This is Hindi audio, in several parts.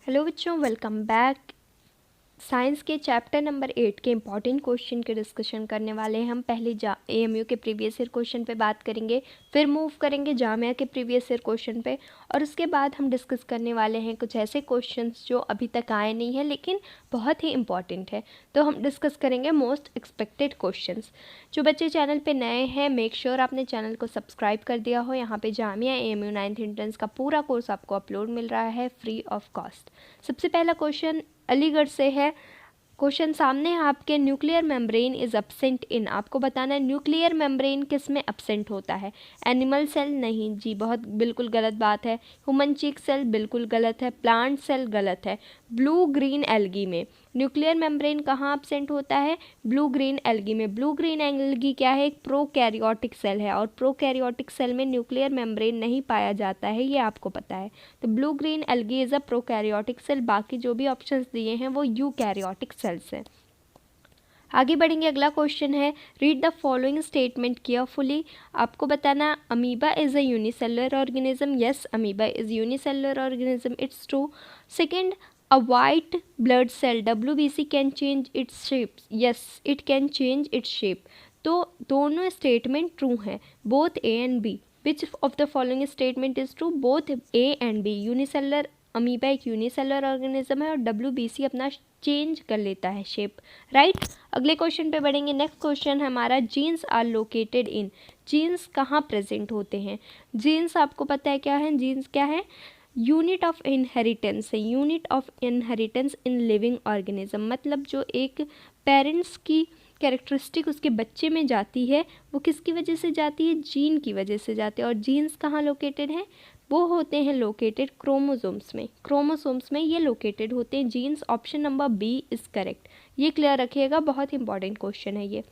हेलो बच्चों, वेलकम बैक। साइंस के चैप्टर नंबर 8 के इम्पॉर्टेंट क्वेश्चन के डिस्कशन करने वाले हैं। हम पहले एएमयू के प्रीवियस ईयर क्वेश्चन पे बात करेंगे, फिर मूव करेंगे जामिया के प्रीवियस ईयर क्वेश्चन पे, और उसके बाद हम डिस्कस करने वाले हैं कुछ ऐसे क्वेश्चंस जो अभी तक आए नहीं हैं लेकिन बहुत ही इंपॉर्टेंट है। तो हम डिस्कस करेंगे मोस्ट एक्सपेक्टेड क्वेश्चंस। जो बच्चे चैनल पे नए हैं, मेक श्योर आपने चैनल को सब्सक्राइब कर दिया हो। यहाँ पे जामिया एएमयू 9th एंट्रेंस का पूरा कोर्स आपको अपलोड मिल रहा है फ्री ऑफ कॉस्ट। सबसे पहला क्वेश्चन अलीगढ़ से है। क्वेश्चन सामने है आपके, nuclear membrane is absent in. आपको बताना है न्यूक्लियर मेम्ब्रेन किस में एब्सेंट होता है। एनिमल सेल नहीं जी, बहुत बिल्कुल गलत बात है। ह्यूमन चीक सेल बिल्कुल गलत है। प्लांट सेल गलत है। ब्लू ग्रीन एल्गी में न्यूक्लियर मेम्ब्रेन कहाँ एब्सेंट होता है? ब्लू ग्रीन एल्गी में। ब्लू ग्रीन एल्गी क्या है? एक प्रोकैरियोटिक सेल है, और प्रोकैरियोटिक सेल में न्यूक्लियर मेम्ब्रेन नहीं पाया जाता है, ये आपको पता है। तो blue green algae is a prokaryotic cell. बाकी जो भी ऑप्शंस दिए हैं वो यूकैरियोटिक सेल्स हैं। आगे बढ़ेंगे, अगला क्वेश्चन है, read the following statement carefully. आपको बताना, amoeba is a unicellular organism. Yes, amoeba is unicellular organism, it's true. Second, a white blood cell WBC can change its shape. Yes, it can change its shape. तो दोनों स्टेटमेंट ट्रू हैं, both A and B. Which of the following statement is true? Both A and B. Unicellular amoeba एक यूनिसेलुलर ऑर्गेनिज्म है और WBC अपना चेंज कर लेता है शेप, राइट। अगले क्वेश्चन पे बढ़ेंगे। नेक्स्ट क्वेश्चन है हमारा, genes are located in. Genes कहाँ प्रेजेंट होते हैं? जीन्स आपको पता है क्या है? जीन्स क्या है? यूनिट ऑफ इनहेरिटेंस है। Unit of inheritance in living organism, मतलब जो एक पेरेंट्स की कैरेक्टरिस्टिक उसके बच्चे में जाती है वो किसकी वजह से जाती है? जीन की वजह से जाती है। और जीन्स कहाँ लोकेटेड हैं? वो होते हैं लोकेटेड क्रोमोसोम्स में। क्रोमोसोम्स में ये लोकेटेड होते हैं genes. Option number B is correct. ये क्लियर रखिएगा, बहुत इंपॉर्टेंट क्वेश्चन है ये।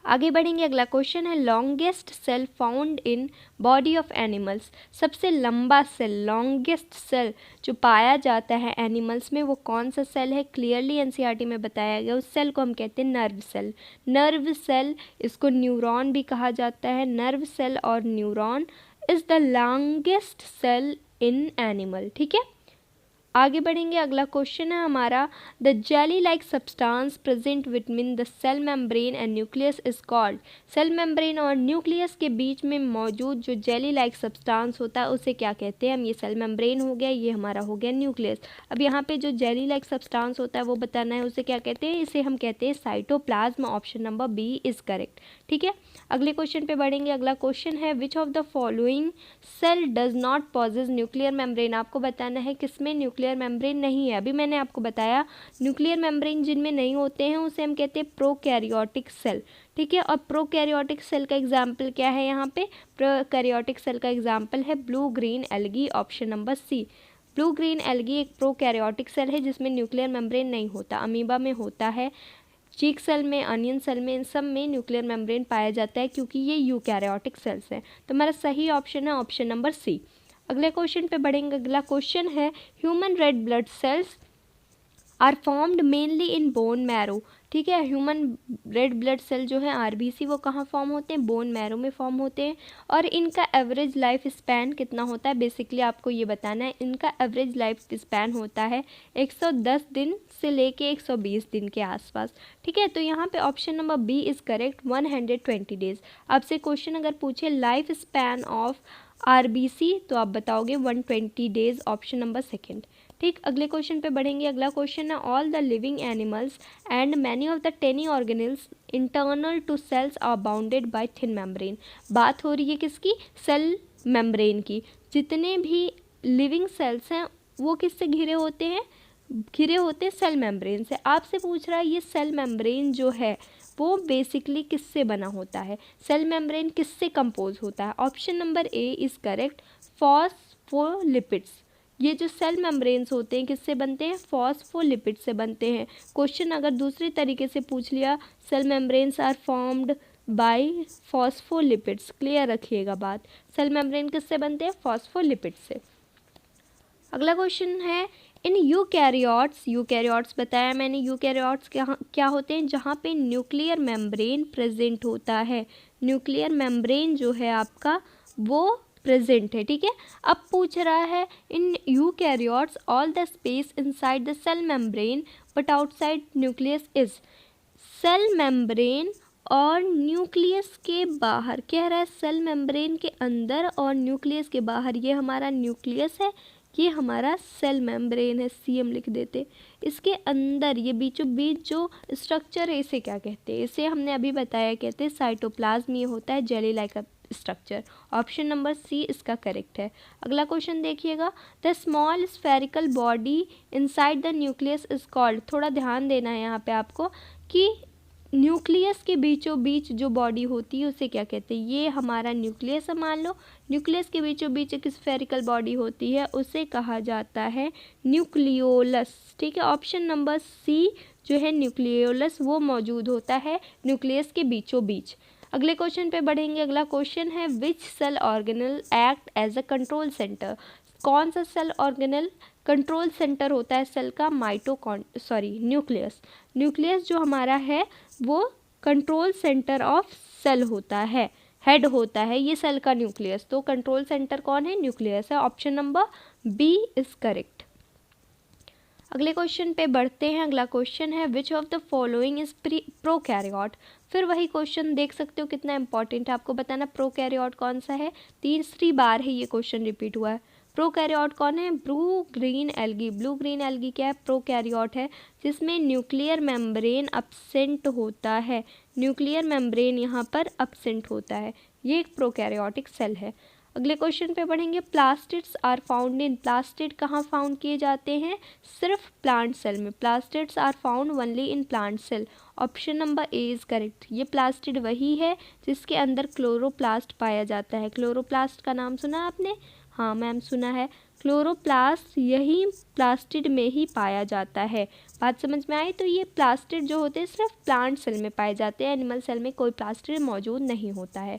आगे बढ़ेंगे, अगला क्वेश्चन है, longest cell found in body of animals. सबसे लंबा सेल, लॉन्गेस्ट सेल जो पाया जाता है एनिमल्स में, वो कौन सा सेल है? क्लियरली एनसीईआरटी में बताया गया। उस सेल को हम कहते हैं नर्व सेल। नर्व सेल, इसको न्यूरॉन भी कहा जाता है। नर्व सेल और neuron is the longest cell in animal, ठीक है। आगे बढ़ेंगे, अगला क्वेश्चन है हमारा, the jelly like substance present between the cell membrane and nucleus is called. Cell membrane और न्यूक्लियस के बीच में मौजूद जो जेली लाइक सब्सटेंस होता है उसे क्या कहते हैं? हम, ये सेल मेम्ब्रेन हो गया, ये हमारा हो गया न्यूक्लियस। अब यहाँ पे जो जेली लाइक सब्सटेंस होता है वो बताना है, उसे क्या कहते हैं? इसे हम कहते हैं cytoplasm. Option number B is correct, ठीक है। अगले क्वेश्चन पे बढ़ेंगे, अगला क्वेश्चन है, which of the following cell does not possess nuclear membrane. आपको बताना है किसमें न्यूक्लियर मेम्ब्रेन नहीं है। अभी मैंने आपको बताया न्यूक्लियर मेम्ब्रेन जिनमें नहीं होते हैं उसे हम कहते हैं प्रोकैरियोटिक सेल, ठीक है। और प्रोकैरियोटिक सेल का एग्जाम्पल क्या है? यहाँ पे प्रोकैरियोटिक सेल का एग्जाम्पल है blue green algae. Option number C. Blue green algae एक प्रोकैरियोटिक सेल है जिसमें न्यूक्लियर मेम्ब्रेन नहीं होता। अमीबा में होता है, चीक सेल में, अनियन सेल में, इन सब में न्यूक्लियर मेम्ब्रेन पाया जाता है क्योंकि ये यूकैरियोटिक सेल्स हैं। तो हमारा सही ऑप्शन है ऑप्शन नंबर सी। अगले क्वेश्चन पे बढ़ेंगे, अगला क्वेश्चन है, human red blood cells are formed mainly in bone marrow, ठीक है। ह्यूमन रेड ब्लड सेल जो है आरबीसी, वो कहाँ फॉर्म होते हैं? बोन मैरो में फॉर्म होते हैं। और इनका एवरेज लाइफ स्पैन कितना होता है? बेसिकली आपको ये बताना है। इनका एवरेज लाइफ स्पैन होता है 110 दिन से लेके 120 दिन के आसपास, ठीक है। तो यहाँ पे option number B is correct, 120 days. आपसे क्वेश्चन अगर पूछे लाइफ स्पैन ऑफ आरबीसी तो आप बताओगे 120 डेज, ऑप्शन नंबर सेकेंड, ठीक। अगले क्वेश्चन पे बढ़ेंगे, अगला क्वेश्चन है, all the living animals and many of the tiny organelles internal to cells are bounded by thin membrane. बात हो रही है किसकी? सेल मेम्ब्रेन की। जितने भी लिविंग सेल्स हैं वो किससे घिरे होते हैं? घिरे होते हैं सेल मेम्ब्रेन से। आपसे पूछ रहा है ये सेल मेम्ब्रेन जो है वो बेसिकली किससे बना होता है? सेल मेम्ब्रेन किससे कंपोज होता है? Option number A is correct, phospholipids. ये जो सेल मेम्ब्रेन्स होते हैं किससे बनते हैं? फॉस्फोलिपिड से बनते हैं। क्वेश्चन अगर दूसरे तरीके से पूछ लिया, cell membranes are formed by phospholipids, clear रखिएगा बात। सेल मेम्ब्रेन किससे बनते हैं? फॉस्फोलिपिड से। अगला क्वेश्चन है, इन यूकैरियोट्स, यूकैरियोट्स बताया मैंने, यूकैरियोट्स क्या होते हैं? जहाँ पे न्यूक्लियर मेम्ब्रेन प्रेजेंट होता है। न्यूक्लियर मेम्ब्रेन जो है आपका वो प्रेजेंट है, ठीक है। अब पूछ रहा है in eukaryotes all the space inside the cell membrane but outside nucleus is. Cell membrane और न्यूक्लियस के बाहर, कह रहा है सेल मेम्ब्रेन के अंदर और न्यूक्लियस के बाहर। ये हमारा न्यूक्लियस है, ये हमारा सेल मेम्ब्रेन है, सीएम लिख देते। इसके अंदर ये बीचों बीच जो स्ट्रक्चर है इसे क्या कहते हैं? इसे हमने अभी बताया, कहते हैं साइटोप्लाज्म। ये होता है jelly like structure. Option number C इसका करेक्ट है। अगला क्वेश्चन देखिएगा, the small spherical body inside the nucleus is called. थोड़ा ध्यान देना है यहाँ पे आपको कि न्यूक्लियस के बीचों बीच जो बॉडी होती है उसे क्या कहते हैं? ये हमारा न्यूक्लियस है, मान लो न्यूक्लियस के बीचों बीच एक स्फेरिकल बॉडी होती है, उसे कहा जाता है न्यूक्लियोलस, ठीक है। ऑप्शन नंबर सी जो है न्यूक्लियोलस, वो मौजूद होता है न्यूक्लियस के बीचों बीच। अगले क्वेश्चन पे बढ़ेंगे। अगला क्वेश्चन है which cell organelle act as a control centre. कौन सा सेल ऑर्गेनल कंट्रोल सेंटर होता है सेल का? न्यूक्लियस। न्यूक्लियस जो हमारा है वो कंट्रोल सेंटर ऑफ सेल होता है, हेड होता है ये सेल का न्यूक्लियस। तो कंट्रोल सेंटर कौन है? न्यूक्लियस है। Option number B is correct. अगले क्वेश्चन पे बढ़ते हैं। अगला क्वेश्चन है which of the following is prokaryote. फिर वही क्वेश्चन देख सकते हो कितना इंपॉर्टेंट है, आपको बताना प्रोकैरियोट कौन सा है। तीसरी बार है ये क्वेश्चन रिपीट हुआ है। प्रोकैरियोट कौन है? Blue green algae. Blue green algae क्या है? प्रोकैरियोट है, जिसमें न्यूक्लियर मेम्ब्रेन अब्सेंट होता है। न्यूक्लियर मेम्ब्रेन यहाँ पर अब्सेंट होता है, ये एक प्रोकैरियोटिक सेल है। अगले क्वेश्चन पे पढ़ेंगे plastids are found in. Plastid कहाँ फाउंड किए जाते हैं? सिर्फ प्लांट सेल में। Plastids are found only in plant cell. Option number A is correct. ये प्लास्टिड वही है जिसके अंदर क्लोरोप्लास्ट पाया जाता है। क्लोरोप्लास्ट का नाम सुना आपने? हाँ मैम सुना है। क्लोरोप्लास्ट यही प्लास्टिड में ही पाया जाता है। बात समझ में आई? तो ये प्लास्टिड जो होते हैं सिर्फ प्लांट सेल में पाए जाते हैं, एनिमल सेल में कोई प्लास्टिड मौजूद नहीं होता है।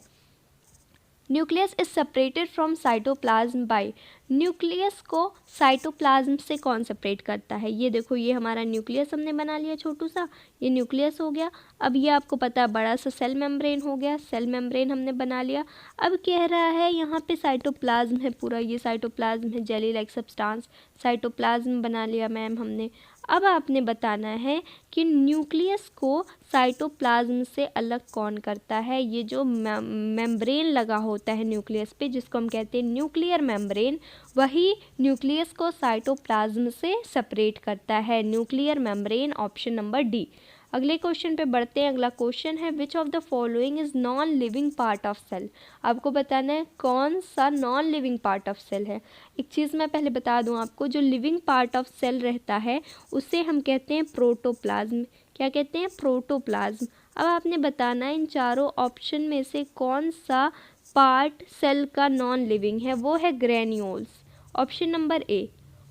Nucleus is separated from cytoplasm by. Nucleus को साइटोप्लाज्म से कौन सेपरेट करता है? ये देखो, ये हमारा न्यूक्लियस हमने बना लिया छोटू सा, ये न्यूक्लियस हो गया। अब ये आपको पता है बड़ा सा सेल मेम्ब्रेन हो गया, सेल मेम्ब्रेन हमने बना लिया। अब कह रहा है यहाँ पे साइटोप्लाज्म है पूरा, ये साइटोप्लाज्म है, जेली लाइक सब्सटेंस, साइटोप्लाज्म बना लिया मैम हमने। अब आपने बताना है कि न्यूक्लियस को साइटोप्लाज्म से अलग कौन करता है। ये जो मेम्ब्रेन लगा होता है न्यूक्लियस पे, जिसको हम कहते हैं न्यूक्लियर मेम्ब्रेन, वही न्यूक्लियस को साइटोप्लाज्म से सेपरेट करता है। Nuclear membrane, option number D. अगले क्वेश्चन पे बढ़ते हैं। अगला क्वेश्चन है which of the following is non living part of cell. आपको बताना है कौन सा non living part of cell है। एक चीज़ मैं पहले बता दूं आपको, जो लिविंग पार्ट ऑफ सेल रहता है उसे हम कहते हैं प्रोटोप्लाज्म। क्या कहते हैं? प्रोटोप्लाज्म। अब आपने बताना है इन चारों ऑप्शन में से कौन सा पार्ट सेल का नॉन लिविंग है। वो है granules, option number A.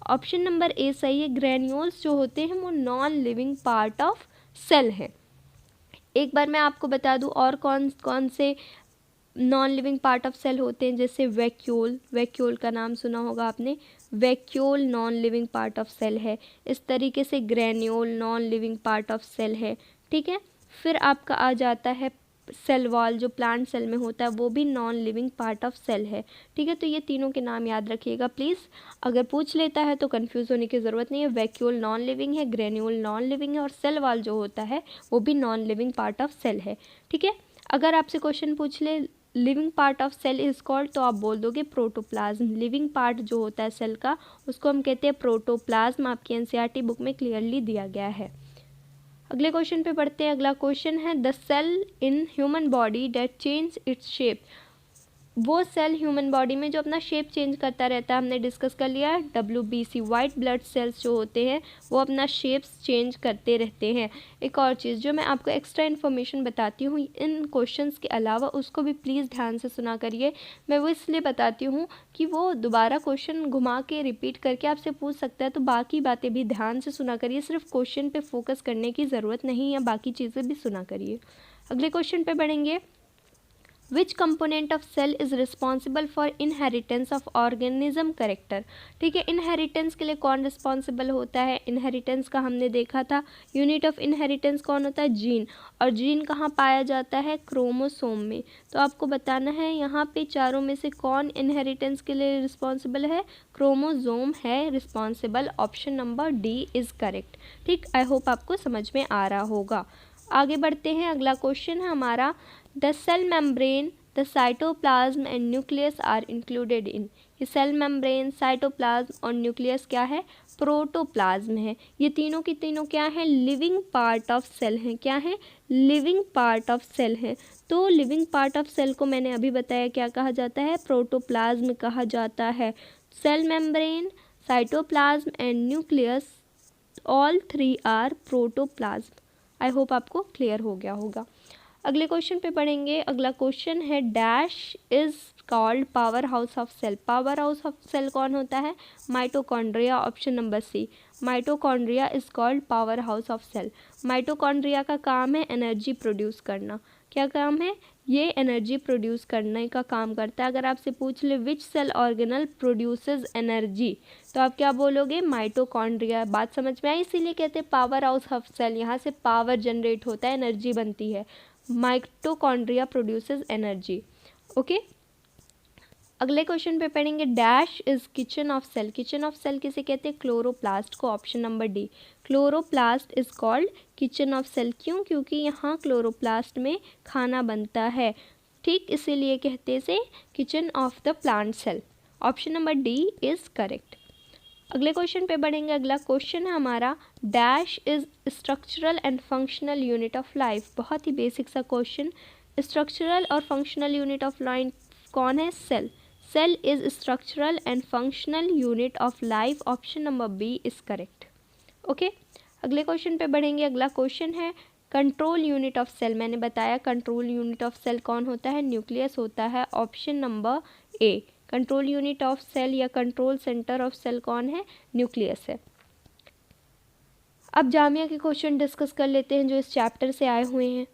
Option number A सही है। ग्रेन्यूल्स जो होते हैं वो non living part of cell है। एक बार मैं आपको बता दूं और कौन कौन से non living part of cell होते हैं, जैसे वैक्यूल, वैक्यूल का नाम सुना होगा आपने, vacuole non living part of cell है। इस तरीके से granule non living part of cell है, ठीक है। फिर आपका आ जाता है सेल वॉल, जो प्लांट सेल में होता है, वो भी non living part of cell है, ठीक है। तो ये तीनों के नाम याद रखिएगा प्लीज़, अगर पूछ लेता है तो कंफ्यूज होने की ज़रूरत नहीं है। वैक्यूल नॉन लिविंग है, ग्रेन्यूल नॉन लिविंग है, और सेल वॉल जो होता है वो भी non living part of cell है, ठीक है। अगर आपसे क्वेश्चन पूछ ले living part of cell is called, तो आप बोल दोगे प्रोटोप्लाज्म। लिविंग पार्ट जो होता है सेल का उसको हम कहते हैं प्रोटोप्लाज्म। आपकी एनसीईआरटी बुक में क्लियरली दिया गया है। अगले क्वेश्चन पे पढ़ते हैं। अगला क्वेश्चन है the cell in human body that change its shape. वो सेल ह्यूमन बॉडी में जो अपना शेप चेंज करता रहता है, हमने डिस्कस कर लिया है। WBC वाइट ब्लड सेल्स जो होते हैं वो अपना शेप्स चेंज करते रहते हैं। एक और चीज़ जो मैं आपको एक्स्ट्रा इन्फॉर्मेशन बताती हूँ इन क्वेश्चंस के अलावा, उसको भी प्लीज़ ध्यान से सुना करिए। मैं वो इसलिए बताती हूँ कि वो दोबारा क्वेश्चन घुमा के रिपीट करके आपसे पूछ सकता है, तो बाकी बातें भी ध्यान से सुना करिए। सिर्फ क्वेश्चन पर फोकस करने की ज़रूरत नहीं है, बाकी चीज़ें भी सुना करिए। अगले क्वेश्चन पर बढ़ेंगे। Which component of cell is responsible for inheritance of organism character. ठीक है, इनहेरिटेंस के लिए कौन रिस्पॉन्सिबल होता है? इनहेरिटेंस का हमने देखा था, यूनिट ऑफ इनहेरिटेंस कौन होता है? जीन। और जीन कहाँ पाया जाता है? क्रोमोसोम में। तो आपको बताना है यहाँ पे चारों में से कौन इनहेरिटेंस के लिए रिस्पॉन्सिबल है? क्रोमोसोम है responsible. Option number D is correct. ठीक, आई होप आपको समझ में आ रहा होगा। आगे बढ़ते हैं, अगला क्वेश्चन है हमारा, the cell membrane, the cytoplasm and nucleus are included in. ये सेल मेम्ब्रेन, साइटोप्लाज्म और न्यूक्लियस क्या है? प्रोटोप्लाज्म है। ये तीनों की तीनों क्या है? लिविंग पार्ट ऑफ सेल हैं। क्या है? लिविंग पार्ट ऑफ सेल है। तो लिविंग पार्ट ऑफ सेल को मैंने अभी बताया क्या कहा जाता है? प्रोटोप्लाज्म कहा जाता है। Cell membrane, cytoplasm and nucleus, all three are protoplasm. I hope आपको क्लियर हो गया होगा। अगले क्वेश्चन पे पढ़ेंगे। अगला क्वेश्चन है, dash is called power house of cell. Power house of cell कौन होता है? Mitochondria. Option number C, mitochondria is called power house of cell. Mitochondria का काम है एनर्जी प्रोड्यूस करना। क्या काम है? ये एनर्जी प्रोड्यूस करने का काम करता है। अगर आपसे पूछ ले which cell organelle produces energy, तो आप क्या बोलोगे? माइटोकॉन्ड्रिया। बात समझ में आई? इसीलिए कहते हैं पावर हाउस ऑफ सेल। यहाँ से पावर जनरेट होता है, एनर्जी बनती है। Mitochondria produces energy. ओके, अगले क्वेश्चन पे पढ़ेंगे, dash is kitchen of cell. Kitchen of cell किसे कहते हैं? क्लोरोप्लास्ट को। Option number D, chloroplast is called kitchen of cell. क्यों? क्योंकि यहाँ क्लोरोप्लास्ट में खाना बनता है। ठीक, इसीलिए कहते से kitchen of the plant cell. Option number D is correct. अगले क्वेश्चन पे बढ़ेंगे। अगला क्वेश्चन है हमारा, dash is structural and functional unit of life. बहुत ही बेसिक सा क्वेश्चन। स्ट्रक्चरल और फंक्शनल यूनिट ऑफ लाइफ कौन है? Cell. Cell is structural and functional unit of life. Option number B is correct. Okay, अगले क्वेश्चन पे बढ़ेंगे। अगला क्वेश्चन है, कंट्रोल यूनिट ऑफ सेल। मैंने बताया कंट्रोल यूनिट ऑफ सेल कौन होता है? न्यूक्लियस होता है। Option number A, control unit of cell या कंट्रोल सेंटर ऑफ सेल कौन है? न्यूक्लियस है। अब जामिया के क्वेश्चन डिस्कस कर लेते हैं जो इस चैप्टर से आए हुए हैं।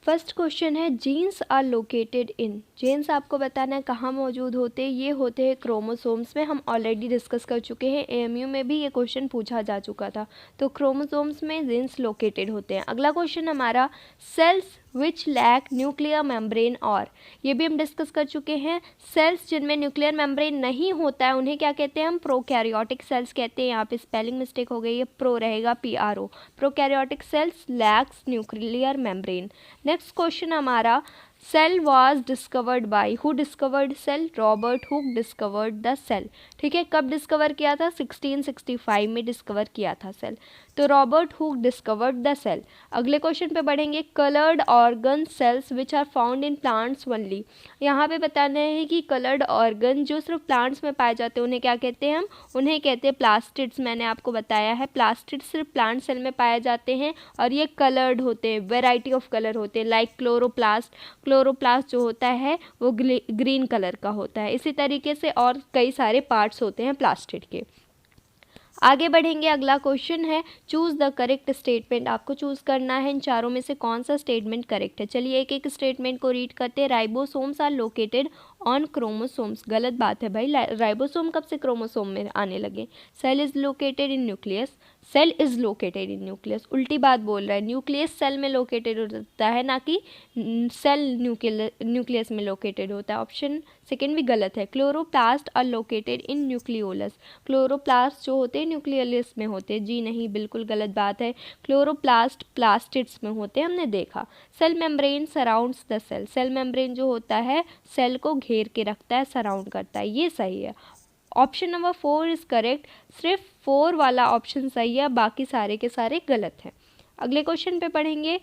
फर्स्ट क्वेश्चन है, genes are located in. Genes आपको बताना है कहाँ मौजूद होते हैं? ये होते हैं क्रोमोसोम्स में। हम ऑलरेडी डिस्कस कर चुके हैं, एएमयू में भी ये क्वेश्चन पूछा जा चुका था। तो क्रोमोसोम्स में जीन्स लोकेटेड होते हैं। अगला क्वेश्चन हमारा, cells which lack nuclear membrane और। ये भी हम डिस्कस कर चुके हैं। सेल्स जिनमें न्यूक्लियर मेम्ब्रेन नहीं होता है उन्हें क्या कहते हैं? हम प्रोकैरियोटिक सेल्स कहते हैं। यहाँ पे स्पेलिंग मिस्टेक हो गई है, प्रो रहेगा PRO। Prokaryotic cells lacks nuclear membrane. Next question हमारा, cell was discovered by. Who discovered cell? Robert Hooke discovered the cell. ठीक है, कब डिस्कवर किया था? 1665 में डिस्कवर किया था सेल। तो Robert Hooke discovered the cell. अगले क्वेश्चन पे बढ़ेंगे, coloured organ cells which are found in plants only. यहाँ पे बताना है कि कलर्ड ऑर्गन जो सिर्फ प्लांट्स में पाए जाते हैं उन्हें क्या कहते हैं? हम उन्हें कहते हैं प्लास्टिड्स। मैंने आपको बताया है प्लास्टिड्स सिर्फ प्लांट सेल में पाए जाते हैं और ये कलर्ड होते हैं, वेराइटी ऑफ कलर होते हैं। लाइक क्लोरोप्लास्ट, क्लोरोप्लास्ट जो होता है वो ग्रीन कलर का होता है। इसी तरीके से और कई सारे पार्ट्स होते हैं प्लास्टिड के। आगे बढ़ेंगे, अगला क्वेश्चन है, चूज़ द करेक्ट स्टेटमेंट। आपको चूज़ करना है इन चारों में से कौन सा स्टेटमेंट करेक्ट है। चलिए एक एक स्टेटमेंट को रीड करते हैं। Ribosomes are located on chromosomes. गलत बात है भाई, राइबोसोम कब से क्रोमोसोम में आने लगे? Cell is located in nucleus. Cell is located in nucleus, उल्टी बात बोल रहा है। न्यूक्लियस सेल में लोकेटेड होता है, ना कि सेल न्यूक्लियस में लोकेटेड होता है। ऑप्शन सेकेंड भी गलत है। Chloroplast are located in nucleolus. Chloroplast जो होते हैं न्यूक्लियस में होते हैं। जी नहीं, बिल्कुल गलत बात है। क्लोरोप्लास्ट प्लास्टिड्स में होते हैं, हमने देखा। Cell membrane surrounds the cell. Cell membrane जो होता है सेल को घेर के रखता है, सराउंड करता है। ये सही है। Option number 4 is correct. सिर्फ 4 वाला ऑप्शन सही है, बाकी सारे के सारे गलत हैं। अगले क्वेश्चन पे पढ़ेंगे,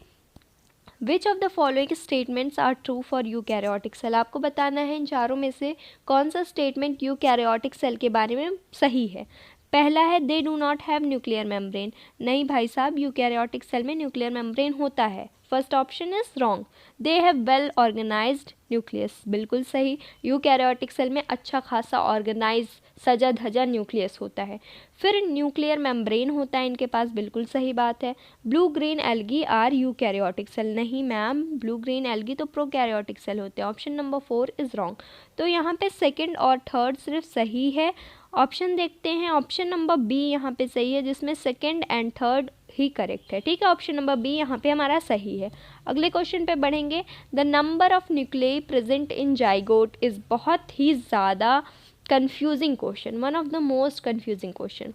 which of the following statements are true for eukaryotic cell. आपको बताना है इन चारों में से कौन सा स्टेटमेंट यूकैरियोटिक सेल के बारे में सही है। पहला है, they do not have nuclear membrane. नहीं भाई साहब, यूकैरियोटिक सेल में न्यूक्लियर मेम्ब्रेन होता है। First option is wrong. They have well organised nucleus, बिल्कुल सही। यूकैरियोटिक सेल में अच्छा खासा ऑर्गेनाइज सजा धजा न्यूक्लियस होता है। फिर न्यूक्लियर मेम्ब्रेन होता है इनके पास, बिल्कुल सही बात है। Blue green algae are eukaryotic cell, नहीं मैम, ब्लू ग्रीन एल्गी तो प्रोकैरियोटिक सेल होते हैं। Option number 4 is wrong. तो यहाँ पे सेकंड और थर्ड सिर्फ सही है। ऑप्शन देखते हैं, ऑप्शन नंबर बी यहाँ पे सही है, जिसमें second and third he correct है। ठीक है, ऑप्शन नंबर बी यहाँ पे हमारा सही है। अगले क्वेश्चन पे बढ़ेंगे। The number of nuclei present in zygote is, बहुत ही ज़्यादा confusing question, one of the most confusing question.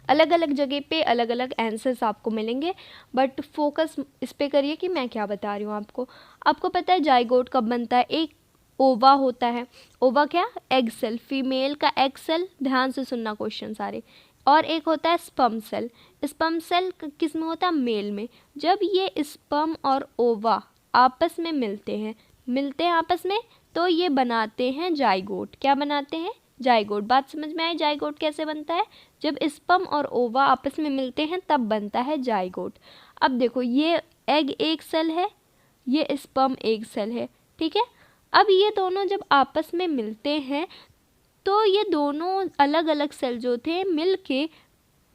अलग अलग जगह पे अलग अलग आंसर्स आपको मिलेंगे, बट फोकस इस पे करिए कि मैं क्या बता रही हूँ आपको। आपको पता है जाइगोट कब बनता है? एक ओवा होता है, ओवा क्या? एग सेल, फीमेल का एग सेल, ध्यान से सुनना क्वेश्चन सारे। और एक होता है स्पर्म सेल, स्पर्म सेल किस में होता है? मेल में। जब ये स्पर्म और ओवा आपस में मिलते हैं आपस में, तो ये बनाते हैं जाइगोट। क्या बनाते हैं? जाइगोट। बात समझ में आई? जाइगोट कैसे बनता है? जब स्पर्म और ओवा आपस में मिलते हैं तब बनता है जाइगोट। अब देखो, ये एग एक सेल है, ये स्पर्म एक सेल है, ठीक है। अब ये दोनों जब आपस में मिलते हैं तो ये दोनों अलग अलग सेल जो थे मिलके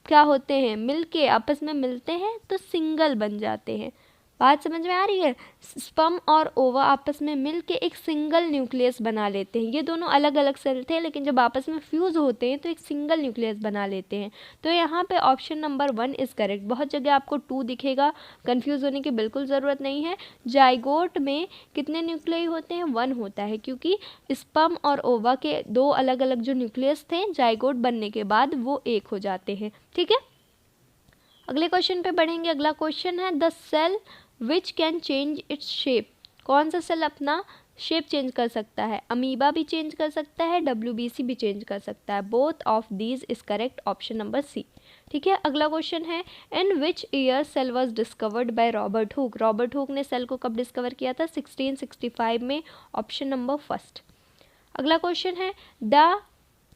क्या होते हैं? मिलके आपस में मिलते हैं तो सिंगल बन जाते हैं। बात समझ में आ रही है? स्पर्म और ओवा आपस में मिलके एक सिंगल न्यूक्लियस बना लेते हैं। ये दोनों अलग अलग सेल थे, लेकिन जब आपस में फ्यूज़ होते हैं तो एक सिंगल न्यूक्लियस बना लेते हैं। तो यहाँ पे ऑप्शन नंबर 1 इज़ करेक्ट। बहुत जगह आपको 2 दिखेगा, कंफ्यूज होने की बिल्कुल ज़रूरत नहीं है। जाइगोट में कितने न्यूक्लियाई होते हैं? 1 होता है, क्योंकि स्पर्म और ओवा के 2 अलग अलग जो न्यूक्लियस थे जाइगोट बनने के बाद वो एक हो जाते हैं। ठीक है, अगले क्वेश्चन पे बढ़ेंगे। अगला क्वेश्चन है the cell which can change its shape. कौन सा सेल अपना शेप चेंज कर सकता है? अमीबा भी चेंज कर सकता है, WBC भी चेंज कर सकता है। Both of these is correct, option number C. ठीक है, अगला क्वेश्चन है in which year cell was discovered by Robert Hooke. Robert Hooke ने सेल को कब डिस्कवर किया था? 1665 में, ऑप्शन नंबर फर्स्ट। अगला क्वेश्चन है the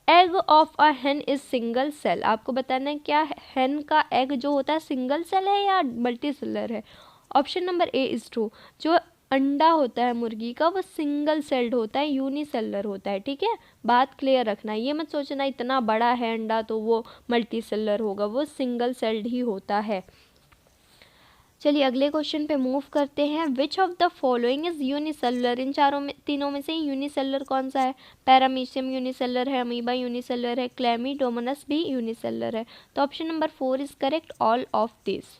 egg of a hen is single cell. आपको बताना है क्या hen का एग जो होता है सिंगल सेल है या मल्टी सेलर है? Option number A is true. जो अंडा होता है मुर्गी का वो सिंगल सेल्ड होता है, यूनिसेलर होता है। ठीक है, बात क्लियर रखना, ये मत सोचना इतना बड़ा है अंडा तो वो मल्टी सेलर होगा, वो सिंगल सेल्ड ही होता है। चलिए अगले क्वेश्चन पे मूव करते हैं। Which of the following is unicellular. इन तीनों में से यूनिसेलर कौन सा है? पैरामीशियम यूनिसेलर है, अमीबा यूनिसेलर है, क्लेमिडोमोनास भी यूनिसेलर है। तो option number 4 is correct, all of this.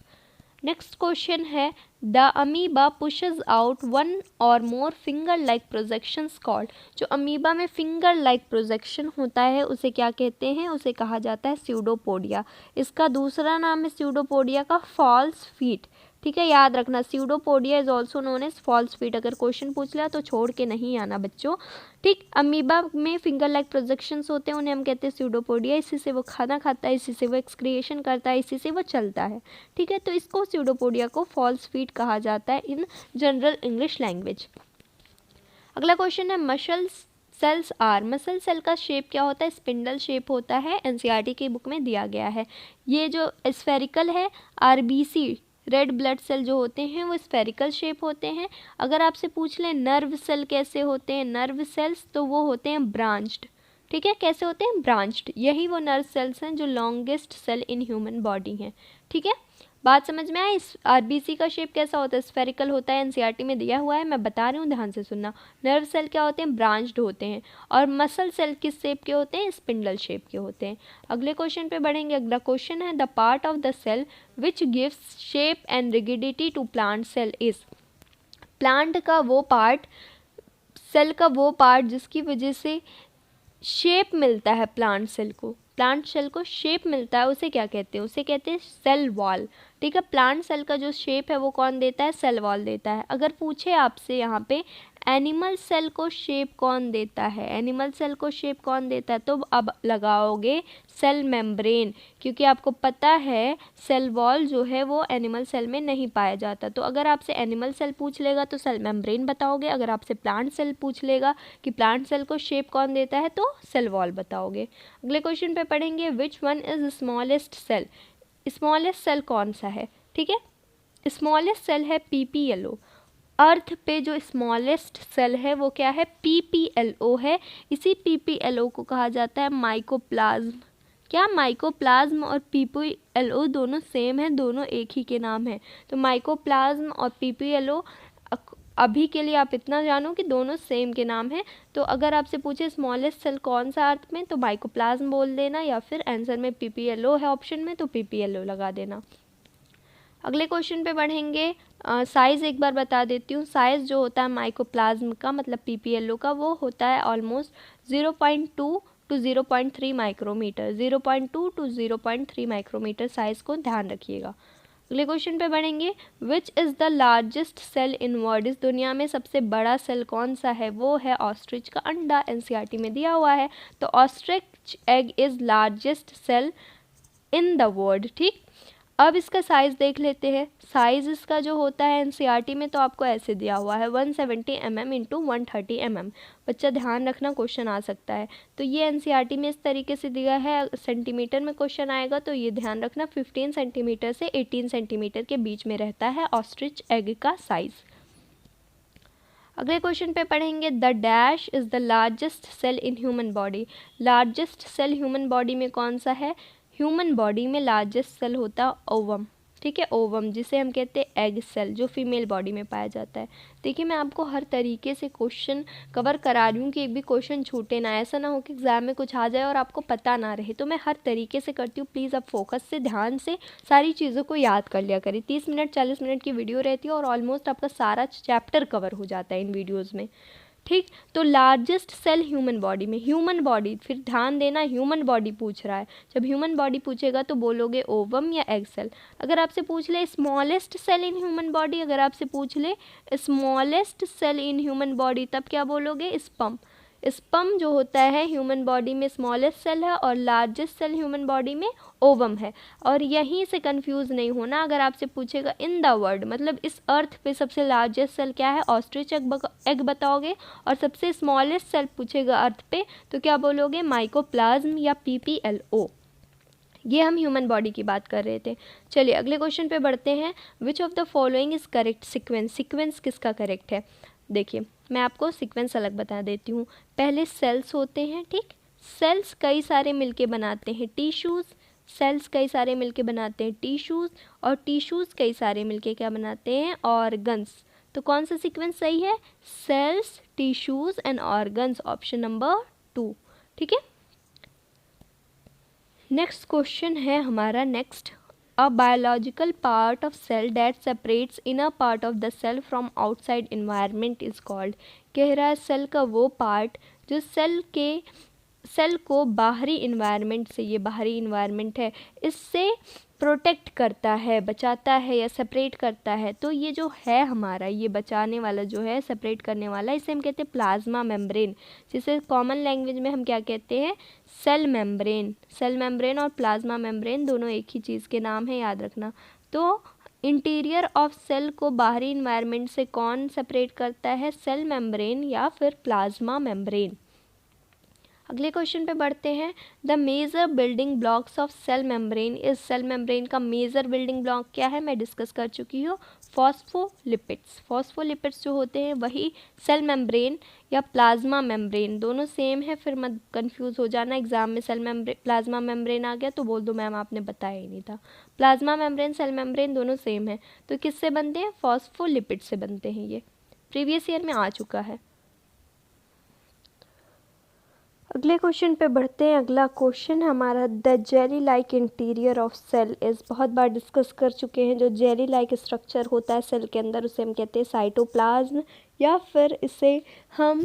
Next question है the amoeba pushes out one or more finger like projections called. जो अमीबा में फिंगर लाइक प्रोजेक्शन होता है उसे क्या कहते हैं? उसे कहा जाता है स्यूडोपोडिया। इसका दूसरा नाम है स्यूडोपोडिया का फॉल्स फीट। ठीक है, याद रखना, pseudopodia is also known as false feet. अगर क्वेश्चन पूछ लिया तो छोड़ के नहीं आना बच्चों। ठीक, अमीबा में फिंगर लाइक प्रोजेक्शंस होते हैं, उन्हें हम कहते हैं स्यूडोपोडिया। इसी से वो खाना खाता है, इसी से वो एक्सक्रिएशन करता है, इसी से वो चलता है। ठीक है, तो इसको स्यूडोपोडिया को फॉल्स फीट कहा जाता है इन जनरल इंग्लिश लैंग्वेज। अगला क्वेश्चन है muscle cells are. Muscle cell का शेप क्या होता है? स्पिंडल शेप होता है, NCERT की बुक में दिया गया है। ये जो स्फेरिकल है, RBC रेड ब्लड सेल जो होते हैं वो स्फेरिकल शेप होते हैं। अगर आपसे पूछ लें नर्व सेल कैसे होते हैं, नर्व सेल्स, तो वो होते हैं ब्रांच्ड। ठीक है, कैसे होते हैं? ब्रांच्ड। यही वो नर्व सेल्स हैं जो longest cell in human body हैं। ठीक है, बात समझ में आई? RBC का शेप कैसा होता है? स्फेरिकल होता है, NCERT में दिया हुआ है, मैं बता रही हूँ, ध्यान से सुनना। नर्व सेल क्या होते हैं? ब्रांच्ड होते हैं। और मसल सेल किस शेप के होते हैं? स्पिंडल शेप के होते हैं। अगले क्वेश्चन पे बढ़ेंगे। अगला क्वेश्चन है the part of the cell which gives shape and rigidity to plant cell is. Plant का वो पार्ट, सेल का वो पार्ट जिसकी वजह से शेप मिलता है प्लांट सेल को, प्लांट सेल को शेप मिलता है, उसे क्या कहते हैं? उसे कहते हैं सेल वॉल। ठीक है, प्लांट सेल का जो शेप है वो कौन देता है? सेल वॉल देता है। अगर पूछे आपसे यहाँ पे एनिमल सेल को शेप कौन देता है, एनिमल सेल को शेप कौन देता है, तो अब लगाओगे सेल मेम्ब्रेन, क्योंकि आपको पता है सेल वॉल जो है वो एनिमल सेल में नहीं पाया जाता। तो अगर आपसे एनिमल सेल पूछ लेगा तो सेल मेम्ब्रेन बताओगे, अगर आपसे प्लांट सेल पूछ लेगा कि प्लांट सेल को शेप कौन देता है तो सेल वॉल बताओगे। अगले क्वेश्चन पे पढ़ेंगे which one is smallest cell. Smallest cell कौन सा है? ठीक है, स्मॉलेस्ट सेल है PP येलो। अर्थ पे जो स्मॉलेस्ट सेल है वो क्या है, PPLO है। इसी PPLO को कहा जाता है माइकोप्लाज्म। क्या माइकोप्लाज्म और PPLO दोनों सेम है, दोनों एक ही के नाम है। तो माइकोप्लाज्म और PPLO अभी के लिए आप इतना जानो कि दोनों सेम के नाम है। तो अगर आपसे पूछे स्मॉलेस्ट सेल कौन सा अर्थ में, तो माइकोप्लाज्म बोल देना, या फिर आंसर में PPLO है ऑप्शन में तो PPLO लगा देना। अगले क्वेश्चन पे बढ़ेंगे। साइज़ एक बार बता देती हूँ। साइज़ जो होता है माइकोप्लाज्म का मतलब PPLO का, वो होता है almost 0.2 to 0.3 micrometer. 0.2 to 0.3 micrometer size को ध्यान रखिएगा। अगले क्वेश्चन पे बढ़ेंगे। Which is the largest cell in world, इस दुनिया में सबसे बड़ा सेल कौन सा है, वो है ऑस्ट्रिच का अंडा। NCERT में दिया हुआ है। तो ostrich egg is largest cell in the world. ठीक, अब इसका साइज़ देख लेते हैं। साइज़ इसका जो होता है NCERT में तो आपको ऐसे दिया हुआ है 170 mm इंटू 130 mm। बच्चा ध्यान रखना, क्वेश्चन आ सकता है। तो ये NCERT में इस तरीके से दिया है, सेंटीमीटर में क्वेश्चन आएगा तो ये ध्यान रखना 15 सेंटीमीटर से 18 सेंटीमीटर के बीच में रहता है ऑस्ट्रिच एग का साइज़। अगले क्वेश्चन पे पढ़ेंगे। The dash is the largest cell in human body. Largest cell human body में कौन सा है, ह्यूमन बॉडी में लार्जेस्ट सेल होता है ओवम। ठीक है, ओवम जिसे हम कहते हैं एग सेल, जो फीमेल बॉडी में पाया जाता है। देखिए मैं आपको हर तरीके से क्वेश्चन कवर करा रही हूँ कि एक भी क्वेश्चन छूटे ना, ऐसा ना हो कि एग्जाम में कुछ आ जाए और आपको पता ना रहे। तो मैं हर तरीके से करती हूँ, प्लीज़ आप फोकस से ध्यान से सारी चीज़ों को याद कर लिया करें। 30 मिनट 40 मिनट की वीडियो रहती है और ऑलमोस्ट आपका सारा चैप्टर कवर हो जाता है इन वीडियोज़ में। ठीक, तो लार्जेस्ट सेल ह्यूमन बॉडी में, ह्यूमन बॉडी, फिर ध्यान देना ह्यूमन बॉडी पूछ रहा है। जब ह्यूमन बॉडी पूछेगा तो बोलोगे ओवम या एग सेल। अगर आपसे पूछ ले smallest cell in human body, अगर आपसे पूछ ले smallest cell in human body, तब क्या बोलोगे, स्पर्म। स्पर्म जो होता है ह्यूमन बॉडी में स्मॉलेस्ट सेल है और लार्जेस्ट सेल ह्यूमन बॉडी में ओवम है। और यहीं से कंफ्यूज नहीं होना, अगर आपसे पूछेगा इन द वर्ल्ड मतलब इस अर्थ पे सबसे लार्जेस्ट सेल क्या है, ऑस्ट्रिच एग बताओगे। और सबसे स्मॉलेस्ट सेल पूछेगा अर्थ पे तो क्या बोलोगे, माइकोप्लाज्म या PPLO। ये हम ह्यूमन बॉडी की बात कर रहे थे। चलिए अगले क्वेश्चन पे बढ़ते हैं। Which of the following is correct sequence, sequence किसका करेक्ट है। देखिए मैं आपको सीक्वेंस अलग बता देती हूँ। पहले सेल्स होते हैं, ठीक, सेल्स कई सारे मिलके बनाते हैं टिश्यूज़, सेल्स कई सारे मिलके बनाते हैं टिश्यूज़, और टिश्यूज़ कई सारे मिलके क्या बनाते हैं, ऑर्गन्स। तो कौन सा सीक्वेंस सही है, cells, tissues and organs, option number 2। ठीक है, नेक्स्ट क्वेश्चन है हमारा next. A biological part of cell that separates inner part of the cell from outside environment is called. कह रहा है सेल का वो पार्ट जो सेल को बाहरी इन्वायरमेंट से, ये बाहरी इन्वायरमेंट है, इससे प्रोटेक्ट करता है, बचाता है या सेपरेट करता है। तो ये जो है हमारा, ये बचाने वाला जो है, सेपरेट करने वाला, इसे हम कहते हैं प्लाज्मा मेम्ब्रेन, जिसे कॉमन लैंग्वेज में हम क्या कहते हैं, सेल मेम्ब्रेन। सेल मेम्ब्रेन और प्लाज्मा मेम्ब्रेन दोनों एक ही चीज़ के नाम है, याद रखना। तो इंटीरियर ऑफ सेल को बाहरी इन्वायरमेंट से कौन सेपरेट करता है, सेल मेम्ब्रेन या फिर प्लाज्मा मेम्ब्रेन। अगले क्वेश्चन पे बढ़ते हैं। The major building blocks of cell membrane is, cell membrane का मेजर बिल्डिंग ब्लॉक क्या है, मैं डिस्कस कर चुकी हूँ, फॉस्फोलिपिड्स। फॉस्फोलिपिड्स जो होते हैं वही सेल मेम्ब्रेन या प्लाज्मा मेम्ब्रेन, दोनों सेम है, फिर मत कंफ्यूज हो जाना। एग्जाम में सेल मेम्ब्रेन प्लाज्मा मेम्ब्रेन आ गया तो बोल दो मैम आपने बताया ही नहीं था। प्लाज्मा मेम्ब्रेन सेल मेम्ब्रेन दोनों सेम है। तो किससे बनते हैं, फॉस्फोलिपिड से बनते हैं। ये प्रीवियस ईयर में आ चुका है। अगले क्वेश्चन पे बढ़ते हैं। अगला क्वेश्चन हमारा, the jelly like interior of cell is, बहुत बार डिस्कस कर चुके हैं। जो जेली लाइक स्ट्रक्चर होता है सेल के अंदर उसे हम कहते हैं साइटोप्लाज्म, या फिर इसे हम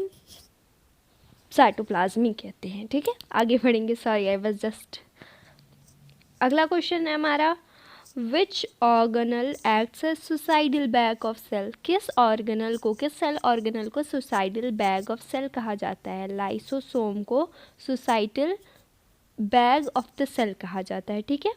साइटोप्लाज्म ही कहते हैं। ठीक है, आगे बढ़ेंगे, सॉरी आई वाज जस्ट। अगला क्वेश्चन है हमारा, which organelle acts as suicidal bag of cell. किस ऑर्गेनल को, किस सेल ऑर्गेनल को सुसाइडल बैग ऑफ सेल कहा जाता है। लाइसोसोम को suicidal bag of the cell कहा जाता है। ठीक है,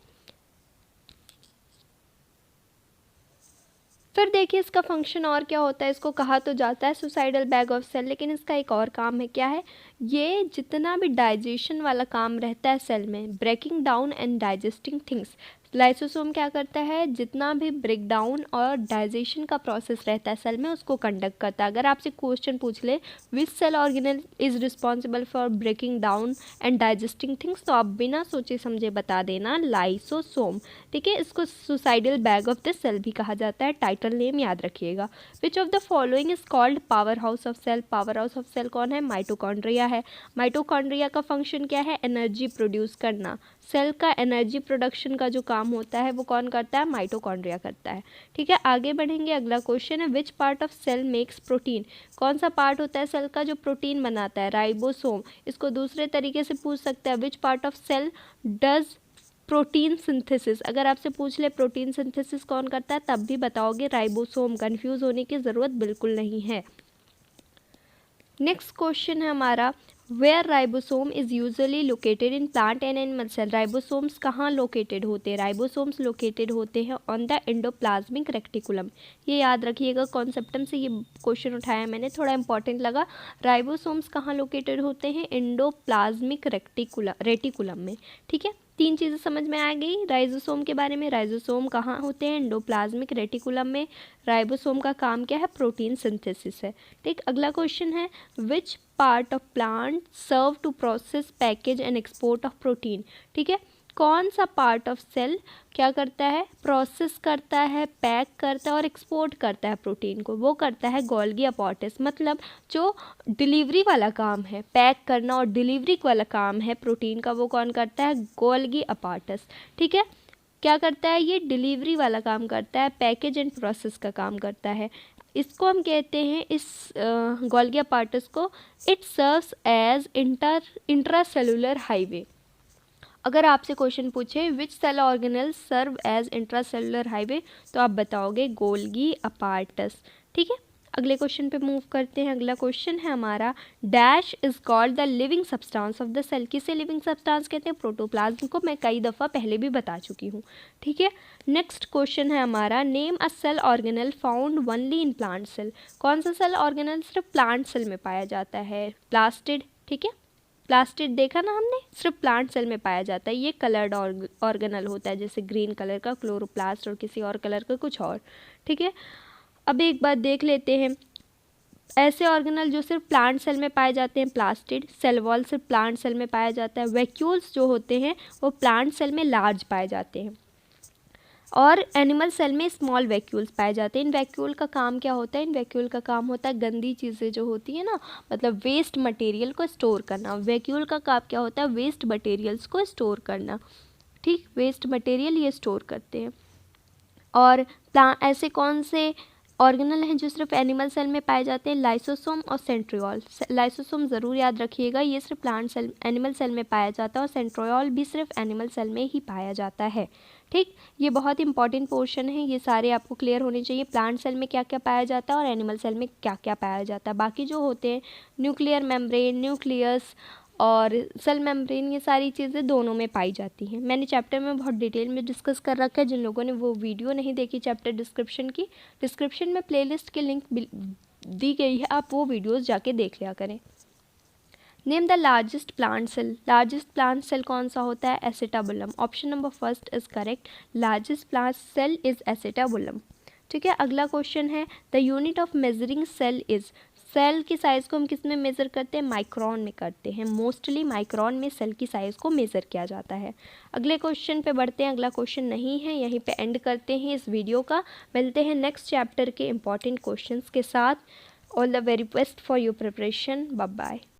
फिर देखिए इसका फंक्शन और क्या होता है। इसको कहा तो जाता है सुसाइडल बैग ऑफ सेल, लेकिन इसका एक और काम है, क्या है, ये जितना भी डाइजेशन वाला काम रहता है सेल में, breaking down and digesting things, lysosome क्या करता है, जितना भी ब्रेक डाउन और डाइजेशन का प्रोसेस रहता है सेल में उसको कंडक्ट करता है। अगर आपसे क्वेश्चन पूछ ले which cell organelle is responsible for breaking down and digesting things, तो आप बिना सोचे समझे बता देना लाइसोसोम। ठीक है, इसको suicidal bag of the cell भी कहा जाता है, टाइटल नेम याद रखिएगा। Which of the following is called power house of cell, power house of cell कौन है, माइटोकॉन्ड्रिया है। माइटोकॉन्ड्रिया का फंक्शन क्या है, एनर्जी प्रोड्यूस करना। सेल का एनर्जी प्रोडक्शन का जो काम होता है वो कौन करता है, माइटोकॉन्ड्रिया करता है। ठीक है, आगे बढ़ेंगे। अगला क्वेश्चन है which part of cell makes protein, कौन सा पार्ट होता है सेल का जो प्रोटीन बनाता है, राइबोसोम। इसको दूसरे तरीके से पूछ सकते हैं, which part of cell does protein synthesis. अगर आपसे पूछ ले प्रोटीन सिंथेसिस कौन करता है तब भी बताओगे राइबोसोम, कंफ्यूज होने की ज़रूरत बिल्कुल नहीं है। नेक्स्ट क्वेश्चन है हमारा where ribosome is usually located in plant and animal cell, ribosomes कहाँ लोकेटेड होते हैं, राइबोसोम्स लोकेटेड होते हैं ऑन द एंडोप्लाज्मिक रेक्टिकुलम। ये याद रखिएगा, कॉन्सेप्टम से ये क्वेश्चन उठाया मैंने, थोड़ा इंपॉर्टेंट लगा। राइबोसोम्स कहाँ लोकेटेड होते हैं, एंडोप्लाज्मिक रेटिकुलम में। ठीक है, तीन चीज़ें समझ में आ गई राइबोसोम के बारे में। राइबोसोम कहाँ होते हैं, एंडोप्लाज्मिक रेटिकुलम में। राइबोसोम का काम क्या है, प्रोटीन सिंथेसिस है। ठीक, अगला क्वेश्चन है which part of plant serve to process package and export of protein. ठीक है, कौन सा पार्ट ऑफ सेल क्या करता है, प्रोसेस करता है, पैक करता है और एक्सपोर्ट करता है प्रोटीन को, वो करता है गोल्गी अपार्टस। मतलब जो डिलीवरी वाला काम है, पैक करना और डिलीवरी वाला काम है प्रोटीन का, वो कौन करता है, गोल्गी अपार्टस। ठीक है, क्या करता है, ये डिलीवरी वाला काम करता है, पैकेज एंड प्रोसेस का काम करता है। इसको हम कहते हैं, इस गोल्गी अपार्टस को, it serves as intracellular highway. अगर आपसे क्वेश्चन पूछे which cell organelle serve as intracellular highway, तो आप बताओगे गोल्गी अपार्टस। ठीक है, अगले क्वेश्चन पे मूव करते हैं। अगला क्वेश्चन है हमारा dash is called the living substance of the cell, किसे लिविंग सब्सटेंस कहते हैं, प्रोटोप्लाज्म को। मैं कई दफ़ा पहले भी बता चुकी हूँ। ठीक है, नेक्स्ट क्वेश्चन है हमारा name a cell organelle found only in plant cell, कौन सा सेल ऑर्गेनल सिर्फ प्लांट सेल में पाया जाता है, प्लास्टिड। ठीक है, प्लास्टिड देखा ना हमने, सिर्फ प्लांट सेल में पाया जाता है। ये कलर्ड ऑर्गेनल होता है, जैसे ग्रीन कलर का क्लोरोप्लास्ट और किसी और कलर का कुछ और। ठीक है, अब एक बात देख लेते हैं, ऐसे ऑर्गेनल जो सिर्फ प्लांट सेल में पाए जाते हैं, प्लास्टिड। सेल वॉल सिर्फ प्लांट सेल में पाया जाता है। वैक्यूल्स जो होते हैं वो प्लांट सेल में लार्ज पाए जाते हैं और एनिमल सेल में स्मॉल वैक्यूल्स पाए जाते हैं। इन वैक्यूल का काम क्या होता है, इन वैक्यूल का काम होता है गंदी चीज़ें जो होती है ना, मतलब वेस्ट मटेरियल को स्टोर करना। वैक्यूल का काम क्या होता है, वेस्ट मटेरियल्स को स्टोर करना। ठीक, वेस्ट मटेरियल ये स्टोर करते हैं। और ऐसे कौन से ऑर्गेनल हैं जो सिर्फ एनिमल सेल में पाए जाते हैं, लाइसोसोम और सेंट्रियोल। लाइसोसोम ज़रूर याद रखिएगा, ये सिर्फ प्लांट सेल एनिमल सेल में पाया जाता है और सेंट्रियोल भी सिर्फ एनिमल सेल में ही पाया जाता है। ठीक, ये बहुत इंपॉर्टेंट पोर्शन है, ये सारे आपको क्लियर होने चाहिए, प्लांट सेल में क्या क्या पाया जाता है और एनिमल सेल में क्या क्या पाया जाता है। बाकी जो होते हैं न्यूक्लियर मेम्ब्रेन, न्यूक्लियस और सेल मेम्ब्रेन, ये सारी चीज़ें दोनों में पाई जाती हैं। मैंने चैप्टर में बहुत डिटेल में डिस्कस कर रखा है, जिन लोगों ने वो वीडियो नहीं देखी चैप्टर डिस्क्रिप्शन में प्लेलिस्ट की लिंक दी गई है, आप वो वीडियोस जाके देख लिया करें। Name the largest plant cell, largest plant cell कौन सा होता है, acetabulum. Option number first is correct, largest plant cell is acetabulum. ठीक है, अगला क्वेश्चन है the unit of measuring cell is, cell की साइज़ को हम किस में मेज़र करते हैं, माइक्रोन में करते हैं। मोस्टली माइक्रोन में सेल की साइज़ को मेज़र किया जाता है। अगले क्वेश्चन पे बढ़ते हैं, अगला क्वेश्चन नहीं है, यहीं पे एंड करते हैं इस वीडियो का। मिलते हैं नेक्स्ट चैप्टर के इंपॉर्टेंट क्वेश्चंस के साथ। All the very best for your preparation, bye bye.